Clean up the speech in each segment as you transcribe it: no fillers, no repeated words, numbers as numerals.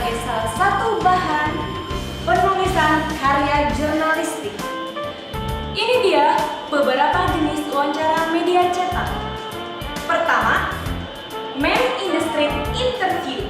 sebagai salah satu bahan penulisan karya jurnalistik. Ini dia beberapa jenis wawancara media cetak. Pertama, Man in the Street Interview.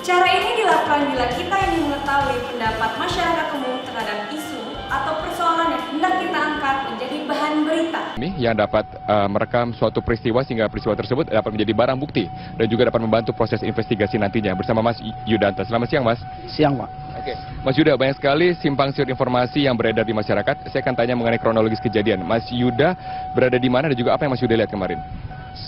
Cara ini dilakukan bila kita ingin mengetahui pendapat masyarakat umum terhadap isu atau persoalan yang hendak kita angkat menjadi bahan berita. Ini yang dapat merekam suatu peristiwa sehingga peristiwa tersebut dapat menjadi barang bukti dan juga dapat membantu proses investigasi nantinya bersama Mas Yudanta. Selamat siang, Mas. Siang, Pak. Oke, Mas Yuda, banyak sekali simpang siur informasi yang beredar di masyarakat. Saya akan tanya mengenai kronologis kejadian. Mas Yuda berada di mana dan juga apa yang Mas Yuda lihat kemarin?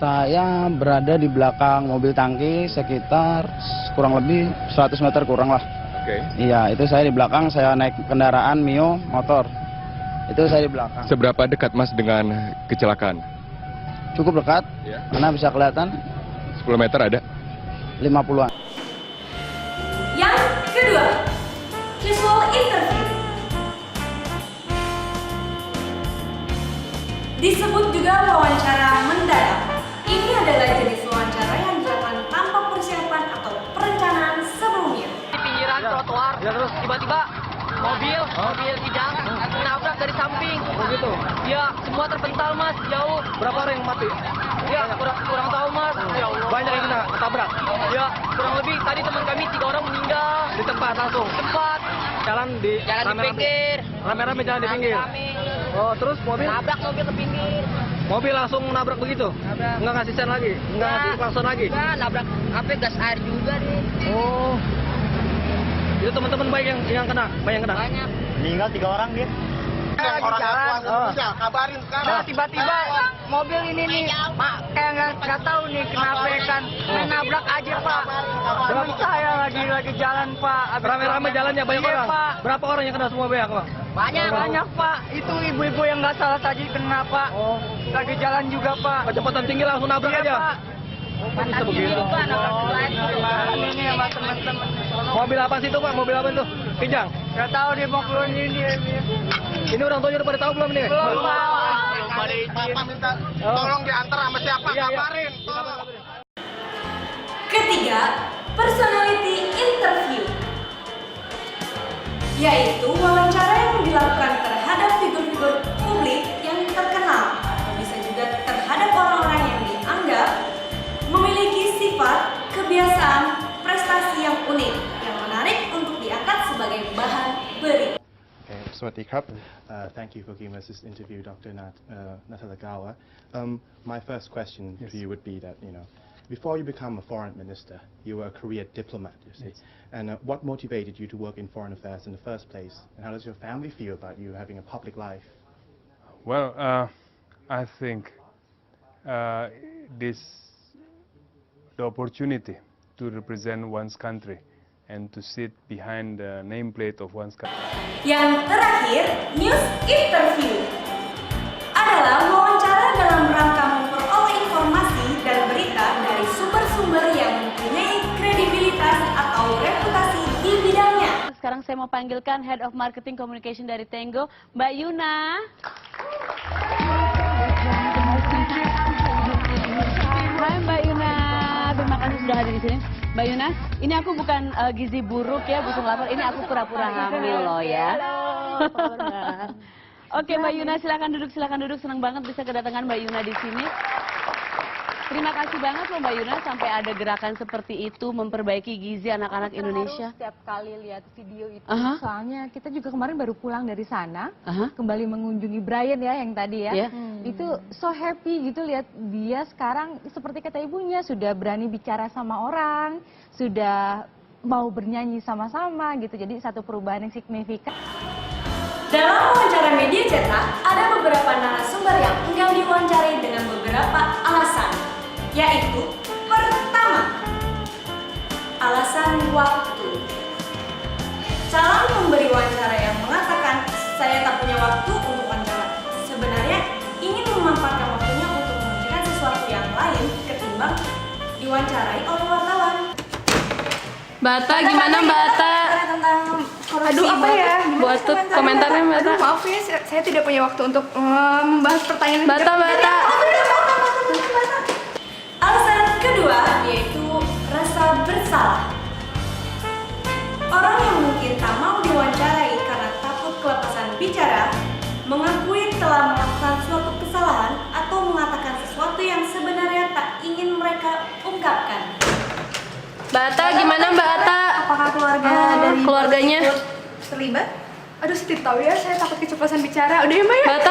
Saya berada di belakang mobil tangki sekitar kurang lebih 100 meter kurang lah. Oke. Iya, itu saya di belakang, saya naik kendaraan Mio motor. Itu saya di belakang. Seberapa dekat Mas dengan kecelakaan? Cukup dekat, Ya. karena bisa kelihatan 10 meter ada? 50-an. Yang kedua, casual interview. Disebut juga wawancara mendadak. Ini adalah jenis wawancara yang dilakukan tanpa persiapan atau perencanaan sebelumnya. Di pinggiran trotoar, terus tiba-tiba mobil kijang menabrak dari samping. Oh gitu? Ya, semua terpental mas, jauh. Berapa orang yang mati? Ya, kurang tahu mas. Ya Allah. Banyak yang kena ketabrak? Ya, kurang lebih tadi teman kami 3 orang meninggal. Di tempat langsung? Tempat. Jalan di Pinggir. Rame-rame jalan di pinggir? Rame. Oh, terus mobil? Nabrak mobil ke pinggir. Mobil langsung nabrak begitu? Nabrak. Nggak ngasih sen lagi? Nggak ngasih klakson lagi? Enggak, nabrak gas air juga deh. Oh. Itu teman-teman baik yang kena? Banyak yang kena? Banyak. Meninggal 3 orang dia. Lagi jalan. Kabarin sekarang. Nah, tiba-tiba mobil ini nih, kayak nggak tahu nih kenapa kan, nabrak aja pak. Teman saya lagi jalan pak. Rame-rame jalannya banyak Iya, orang? Pak. Berapa orang yang kena semua banyak, Pak? Banyak pak. Itu ibu-ibu yang nggak salah tadi kena pak. Oh. Lagi jalan juga pak. Kecepatan tinggi langsung nabrak Iya aja? pak. Kok bisa begitu? Pak, nabrak ini sama teman-teman. Mobil apa sih itu, Pak? Mobil apa itu? Kijang? Nggak tahu dia mau keluar ini. Ini orang tuanya udah pada tahu belum nih? Belum pak. Bapak minta tolong diantar sama siapa? Iya, iya. Kabarin. Tolong. Ketiga, personality interview. Yaitu wawancara yang dilakukan terhadap figur-figur publik yang terkenal atau bisa juga terhadap orang-orang yang dianggap memiliki sifat, kebiasaan, prestasi yang unik yang menarik untuk diangkat sebagai bahan berita. Swatikap. Thank you for giving us this interview, Dr. Natalagawa. My first question to you would be that, before you become a foreign minister, you were a career diplomat, you see. Yes. And what motivated you to work in foreign affairs in the first place? And how does your family feel about you having a public life? Well, I think the opportunity to represent one's country and to sit behind the nameplate of one's country. Yang terakhir, news interview adalah wawancara dalam rangka memperoleh informasi dan berita dari sumber-sumber yang mempunyai kredibilitas atau reputasi di bidangnya. Sekarang saya mau panggilkan Head of Marketing Communication dari Tango, Mbak Yuna. Hai Mbak Yuna, terima kasih sudah hadir di sini. Mbak Yuna, ini aku bukan gizi buruk ya, busung lapar, ini aku pura-pura hamil loh ya. Oke Mbak Yuna, silakan duduk. Senang banget bisa kedatangan Mbak Yuna di sini. Terima kasih banget loh Mbak Yuna sampai ada gerakan seperti itu memperbaiki gizi anak-anak Indonesia. Setiap kali lihat video itu, Soalnya kita juga kemarin baru pulang dari sana, kembali mengunjungi Brian ya yang tadi ya. Itu so happy gitu lihat dia sekarang seperti kata ibunya sudah berani bicara sama orang, sudah mau bernyanyi sama-sama gitu. Jadi satu perubahan yang signifikan. Dalam wawancara media cetak, ada beberapa narasumber yang enggan diwawancarai dengan beberapa alasan. Yaitu, pertama, alasan waktu. Calon pemberi wawancara yang mengatakan, saya tak punya waktu untuk wawancara. Sebenarnya ingin memanfaatkan waktunya untuk mengerjakan sesuatu yang lain ketimbang diwawancarai oleh wartawan. Bata, gimana Bata? Aduh apa ya? Buat tuh komentarnya Bata. Maaf ya, saya tidak punya waktu untuk membahas pertanyaan. Bata. Alasan kedua yaitu rasa bersalah. tak mau diwawancarai karena takut kelepasan bicara, mengakui telah melakukan suatu kesalahan atau mengatakan sesuatu yang sebenarnya tak ingin mereka ungkapkan. Mbak Ata, gimana Mbak Ata? Apakah keluarga dari keluarganya terlibat? Aduh, saya tahu ya, saya takut keceplosan bicara. Udah ya Mbak ya? Mbak Ata,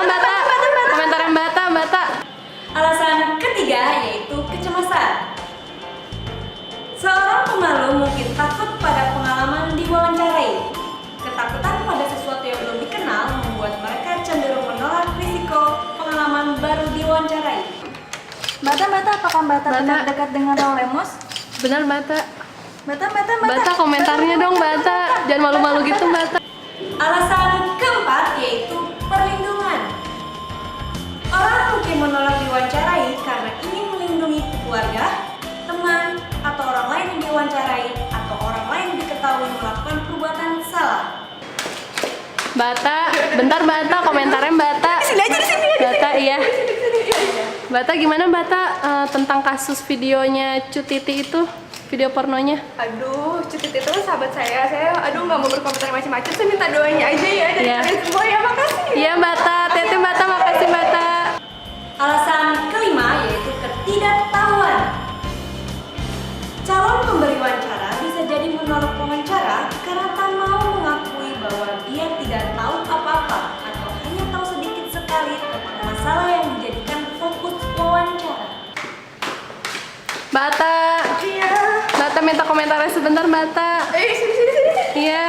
komentar Mbak Ata. Alasan ketiga yaitu kecemasan. Seorang pemalu mungkin takut pada pengalaman diwawancarai. Ketakutan pada sesuatu yang belum dikenal membuat mereka cenderung menolak risiko pengalaman baru diwawancarai. Bata, apakah Bata benar dekat dengan Raul Lemos? Benar Bata. Bata, komentarnya dong Bata. Jangan malu-malu gitu Bata. Alasan keempat yaitu perlindungan. Orang mungkin menolak diwawancarai karena ingin melindungi keluarga, teman, atau orang lain yang diwawancarai, atau orang lain diketahui melakukan perbuatan salah. Bata, bentar Bata, komentarnya Bata. Di sini. Bata, iya. Bata, gimana Bata tentang kasus videonya Cutiti itu? Video pornonya? Aduh, Cutiti itu kan sahabat saya. Aduh nggak mau berkomentar macam-macam. Saya minta doanya aja ya dari kalian semua ya. Makasih. Iya Bata, Tete Bata, makasih Bata. Alasan kelima yaitu ketidaktahuan. Calon pemberi wawancara bisa jadi menolak wawancara karena tak mau mengakui bahwa dia tidak tahu apa-apa atau hanya tahu sedikit sekali tentang masalah yang dijadikan fokus wawancara. Bata. Iya. Bata minta komentarnya sebentar Bata. Sini. Iya.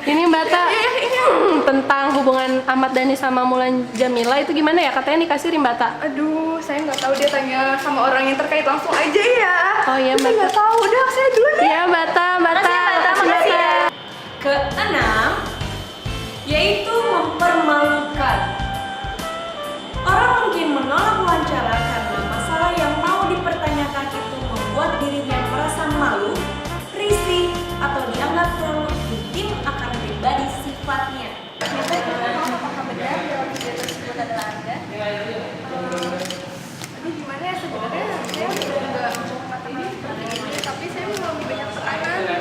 Ini Bata tentang hubungan Ahmad Dhani sama Mulan Jamila itu gimana ya? Katanya dikasirin Bata. Aduh, saya nggak tahu, dia tanya sama orang yang terkait langsung aja ya. Oh iya Bata. Saya nggak tahu, udah saya dulu deh. Iya Bata. Makasih ya. Keenam yaitu mempermalukan. Orang mungkin menolak wawancara karena masalah yang mau dipertanyakan itu membuat dirinya merasa malu, risih, atau dianggap terlalu intim akan pribadi sifatnya. Apakah benar dalam video tersebut adalah Anda? Aduh, gimana ya sebenarnya? Saya juga menghormati ini seperti ini, tapi saya mau lebih banyak tekanan.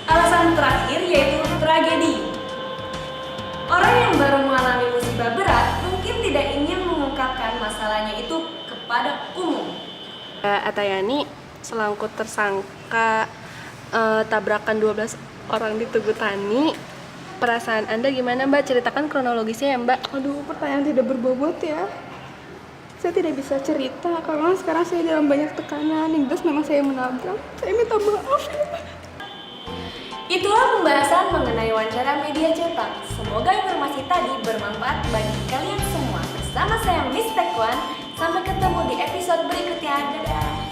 Alasan terakhir yaitu tragedi. Orang yang baru mengalami musibah berat mungkin tidak ingin mengungkapkan masalahnya itu kepada umum. Atayani selangkut tersangka tabrakan 12 orang di Tugu Tani. Perasaan Anda gimana Mbak? Ceritakan kronologisnya ya Mbak. Aduh, pertanyaan tidak berbobot ya. Saya tidak bisa cerita karena sekarang saya dalam banyak tekanan. Yang jelas memang saya menabrak. Saya minta maaf. Itulah pembahasan mengenai wawancara media cetak. Semoga informasi tadi bermanfaat bagi kalian semua. Bersama saya Miss Tekwan. Sampai ketemu di episode berikutnya. Dadah.